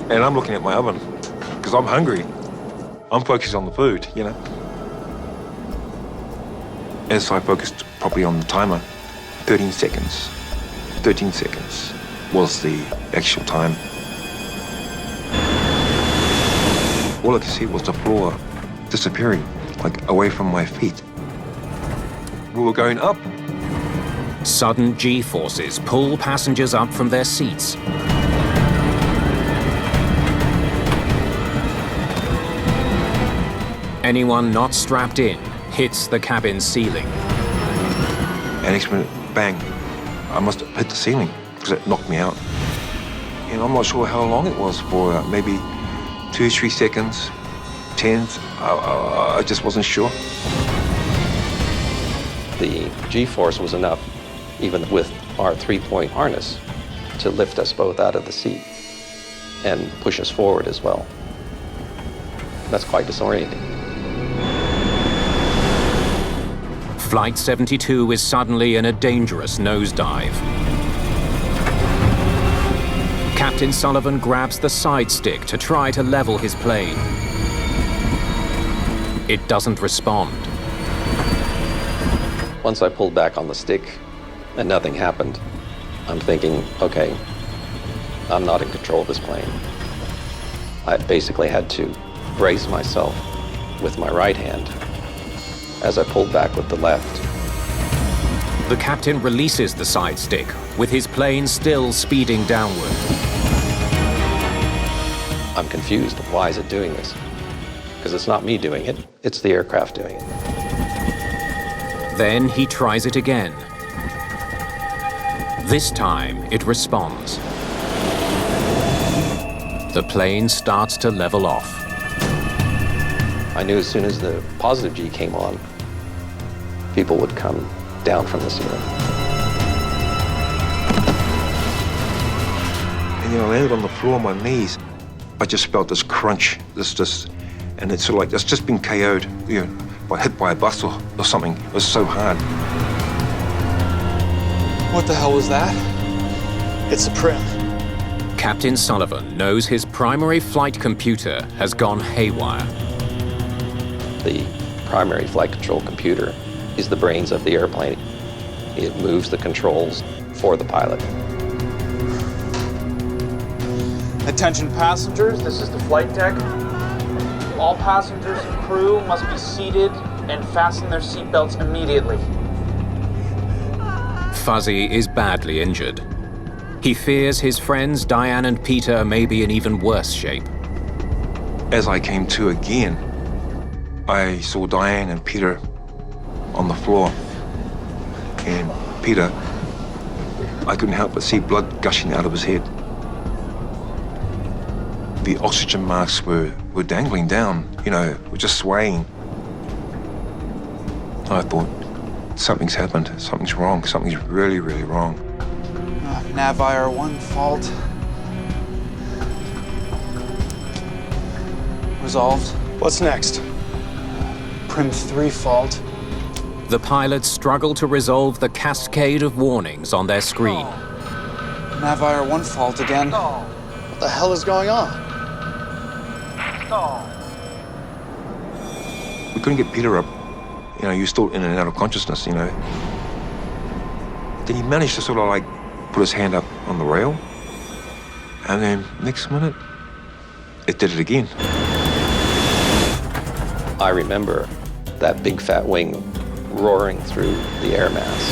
And I'm looking at my oven because I'm hungry. I'm focused on the food, you know. As I focused properly on the timer, 13 seconds. 13 seconds was the actual time. All I could see was the floor disappearing, like away from my feet. We were going up. Sudden G-forces pull passengers up from their seats. Anyone not strapped in hits the cabin ceiling. And next minute, bang, I must have hit the ceiling because it knocked me out. And I'm not sure how long it was for, maybe 2-3 seconds, 10, I just wasn't sure. The G-force was enough, even with our 3-point harness, to lift us both out of the seat and push us forward as well. That's quite disorienting. Flight 72 is suddenly in a dangerous nosedive. Captain Sullivan grabs the side stick to try to level his plane. It doesn't respond. Once I pulled back on the stick and nothing happened, I'm thinking, okay, I'm not in control of this plane. I basically had to brace myself with my right hand as I pulled back with the left. The captain releases the side stick, with his plane still speeding downward. I'm confused. Why is it doing this? Because it's not me doing it, it's the aircraft doing it. Then he tries it again. This time, it responds. The plane starts to level off. I knew as soon as the positive G came on, people would come down from the ceiling. And I landed on the floor on my knees. I just felt this crunch, and it's sort of like it's just been KO'd, hit by a bus or something. It was so hard. What the hell was that? It's a prim. Captain Sullivan knows his primary flight computer has gone haywire. The primary flight control computer is the brains of the airplane. It moves the controls for the pilot. Attention passengers, this is the flight deck. All passengers and crew must be seated and fasten their seatbelts immediately. Fuzzy is badly injured. He fears his friends Diane and Peter may be in even worse shape. As I came to again, I saw Diane and Peter on the floor. And Peter, I couldn't help but see blood gushing out of his head. The oxygen masks were dangling down, were just swaying. I thought, something's happened, something's wrong, something's really, really wrong. Navire 1 fault. Resolved. What's next? Prim 3 fault. The pilots struggle to resolve the cascade of warnings on their screen. Navire 1 fault again. What the hell is going on? We couldn't get Peter up. He was still in and out of consciousness, Then he managed to sort of put his hand up on the rail. And then next minute, it did it again. I remember that big fat wing roaring through the air mass.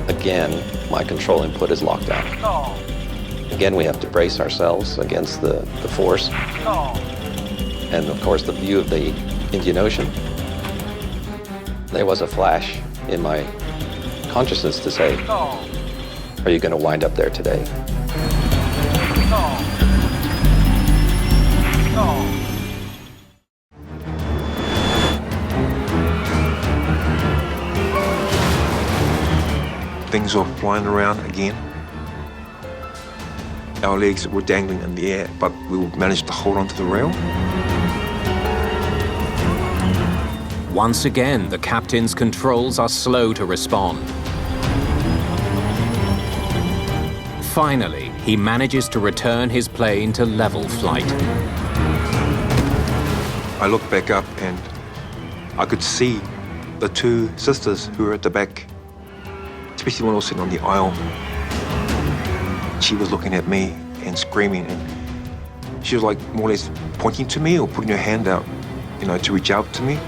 Again, my control input is locked out. Again, we have to brace ourselves against the force. And of course, the view of the Indian Ocean. There was a flash in my consciousness to say, are you going to wind up there today? Things were flying around again. Our legs were dangling in the air, but we managed to hold onto the rail. Once again, the captain's controls are slow to respond. Finally, he manages to return his plane to level flight. I looked back up and I could see the two sisters who were at the back, especially when I was sitting on the aisle. She was looking at me and screaming, and she was like more or less pointing to me or putting her hand out, to reach out to me.